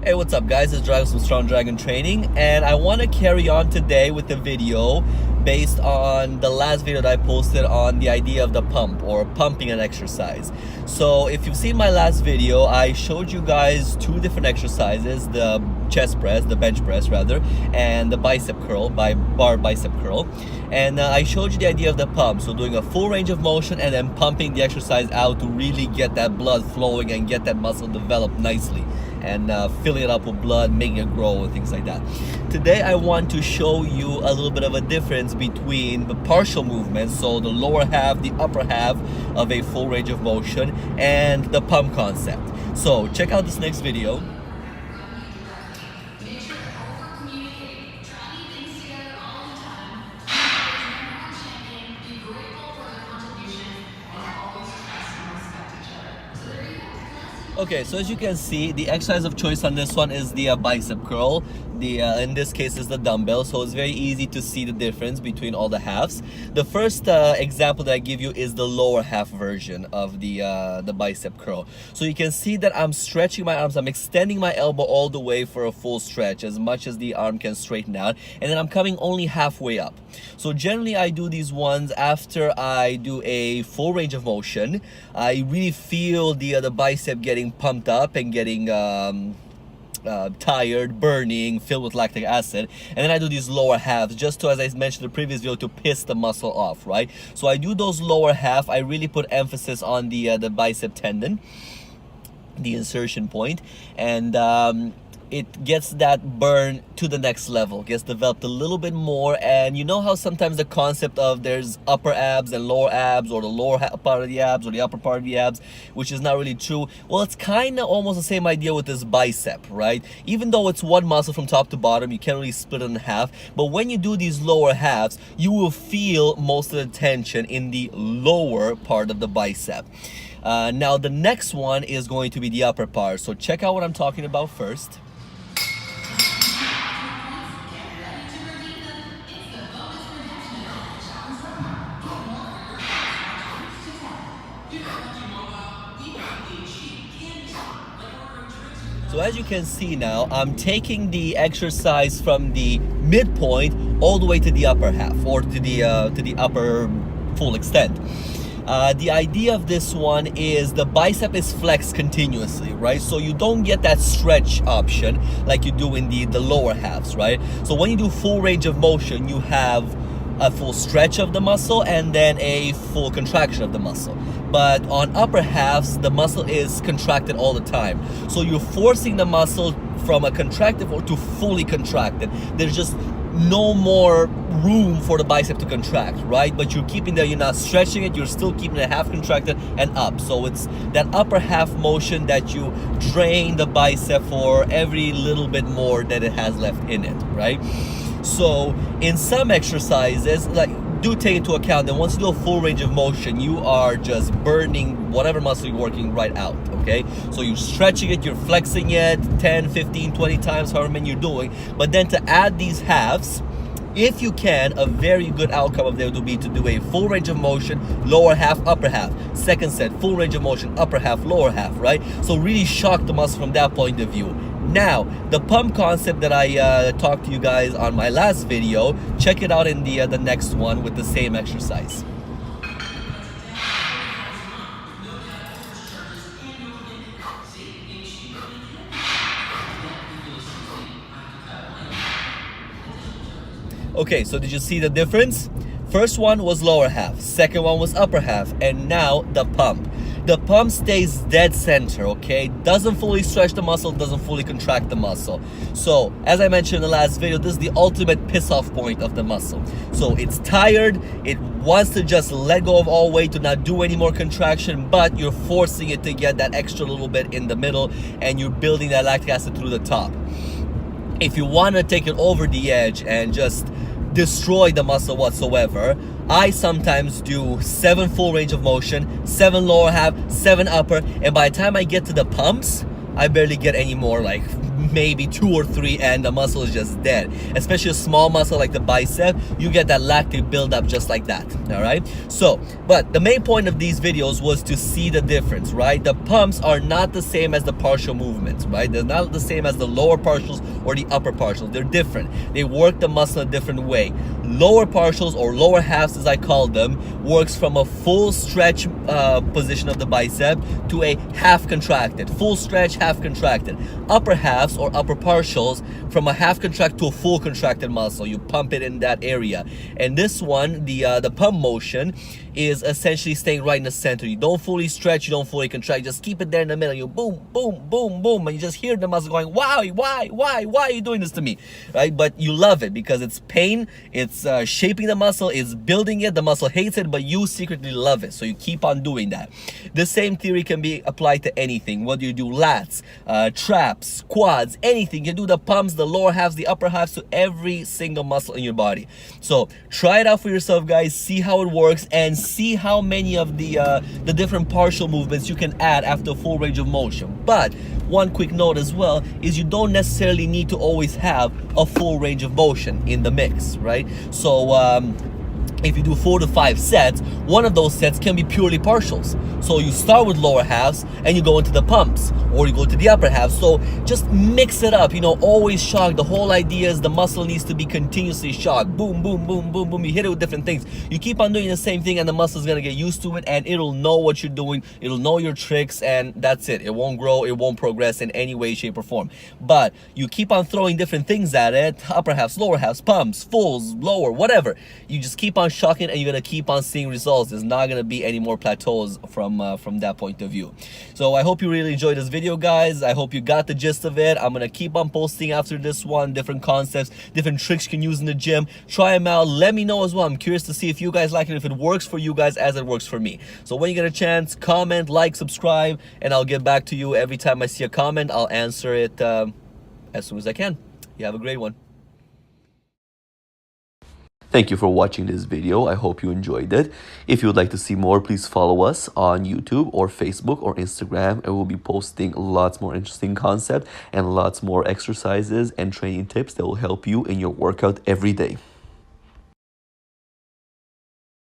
Hey, what's up guys, it's Dragon from Strong Dragon Training, and I want to carry on today with the video based on the last video that I posted on the idea of the pump or pumping an exercise. So if you've seen my last video, I showed you guys two different exercises, the chest press, the bench press rather, and the bicep curl, bar bicep curl. And I showed you the idea of the pump, so doing a full range of motion and then pumping the exercise out to really get that blood flowing and get that muscle developed nicely, and filling it up with blood, making it grow and things like that. Today I want to show you a little bit of a difference between the partial movements, so the lower half, the upper half of a full range of motion, and the pump concept. So check out this next video. Okay, so as you can see, the exercise of choice on this one is the bicep curl. In this case is the dumbbell, so it's very easy to see the difference between all the halves. The first example that I give you is the lower half version of the bicep curl. So you can see that I'm stretching my arms, I'm extending my elbow all the way for a full stretch, as much as the arm can straighten out, and then I'm coming only halfway up. So generally I do these ones after I do a full range of motion. I really feel the bicep getting pumped up and getting tired, burning, filled with lactic acid, and then I do these lower halves just to, as I mentioned in the previous video, to piss the muscle off, right? So I do those lower half. I really put emphasis on the bicep tendon, the insertion point, and it gets that burn to the next level, gets developed a little bit more. And you know how sometimes the concept of there's upper abs and lower abs, or the lower part of the abs or the upper part of the abs, which is not really true. Well, it's kind of almost the same idea with this bicep, right? Even though it's one muscle from top to bottom, you can't really split it in half. But when you do these lower halves, you will feel most of the tension in the lower part of the bicep. Now the next one is going to be the upper part. So check out what I'm talking about first. So as you can see now, I'm taking the exercise from the midpoint all the way to the upper half, or to the upper full extent. The idea of this one is the bicep is flexed continuously, right? So you don't get that stretch option like you do in the lower halves, right? So when you do full range of motion, you have a full stretch of the muscle and then a full contraction of the muscle. But on upper halves, the muscle is contracted all the time. So you're forcing the muscle from a contracted or to fully contracted. There's just no more room for the bicep to contract, right? But you're keeping that, you're not stretching it, you're still keeping it half contracted and up. So it's that upper half motion that you drain the bicep for every little bit more that it has left in it, right? So in some exercises, like, do take into account that once you do a full range of motion, you are just burning whatever muscle you're working right out, okay? So you're stretching it, you're flexing it 10, 15, 20 times, however many you're doing. But then to add these halves, if you can, a very good outcome of that would be to do a full range of motion, lower half, upper half. Second set, full range of motion, upper half, lower half, right? So really shock the muscle from that point of view. Now, the pump concept that I talked to you guys on my last video, check it out in the next one with the same exercise. Okay, so did you see the difference? First one was lower half, second one was upper half, and now the pump. The pump stays dead center, okay? Doesn't fully stretch the muscle, doesn't fully contract the muscle. So, as I mentioned in the last video, this is the ultimate piss-off point of the muscle. So it's tired, it wants to just let go of all weight, to not do any more contraction, but you're forcing it to get that extra little bit in the middle, and you're building that lactic acid through the top. If you want to take it over the edge and just destroy the muscle whatsoever, I sometimes do 7 full range of motion, 7 lower half, 7 upper, and by the time I get to the pumps, I barely get any more like maybe 2 or 3 and the muscle is just dead. Especially a small muscle like the bicep, you get that lactic buildup just like that. All right, so but the main point of these videos was to see the difference, right? The pumps are not the same as the partial movements, right? They're not the same as the lower partials or the upper partials. They're different. They work the muscle a different way. Lower partials, or lower halves as I call them, works from a full stretch position of the bicep to a half contracted. Full stretch, half contracted. Upper halves or upper partials from a half contract to a full contracted muscle. You pump it in that area. And this one, the pump motion, is essentially staying right in the center. You don't fully stretch, you don't fully contract, you just keep it there in the middle. You boom, boom, boom, boom, and you just hear the muscle going, why are you doing this to me, right? But you love it because it's pain, it's shaping the muscle, it's building it, the muscle hates it, but you secretly love it, so you keep on doing that. The same theory can be applied to anything, whether you do lats, traps, quads, anything. You do the pumps, the lower halves, the upper halves, to every single muscle in your body. So try it out for yourself, guys, see how it works, and see how many of the different partial movements you can add after full range of motion. But one quick note as well is you don't necessarily need to always have a full range of motion in the mix, right? So if you do 4 to 5 sets, one of those sets can be purely partials. So you start with lower halves and you go into the pumps, or you go to the upper halves. So just mix it up, you know, always shock. The whole idea is the muscle needs to be continuously shocked. Boom, boom, boom, boom, boom. You hit it with different things. You keep on doing the same thing and the muscle is gonna get used to it, and it'll know what you're doing. It'll know your tricks, and that's it. It won't grow, it won't progress in any way, shape, or form. But you keep on throwing different things at it, upper halves, lower halves, pumps, fulls, lower, whatever. You just keep on shocking and you're gonna keep on seeing results. There's not gonna be any more plateaus from that point of view. So I hope you really enjoyed this video, guys. I hope you got the gist of it. I'm gonna keep on posting after this one different concepts, different tricks you can use in the gym. Try them out, let me know as well. I'm curious to see if you guys like it, if it works for you guys as it works for me. So when you get a chance, comment, like, subscribe, and I'll get back to you every time I see a comment. I'll answer it as soon as I can. You have a great one. Thank you for watching this video. I hope you enjoyed it. If you would like to see more, please follow us on YouTube or Facebook or Instagram, and we'll be posting lots more interesting concepts and lots more exercises and training tips that will help you in your workout every day.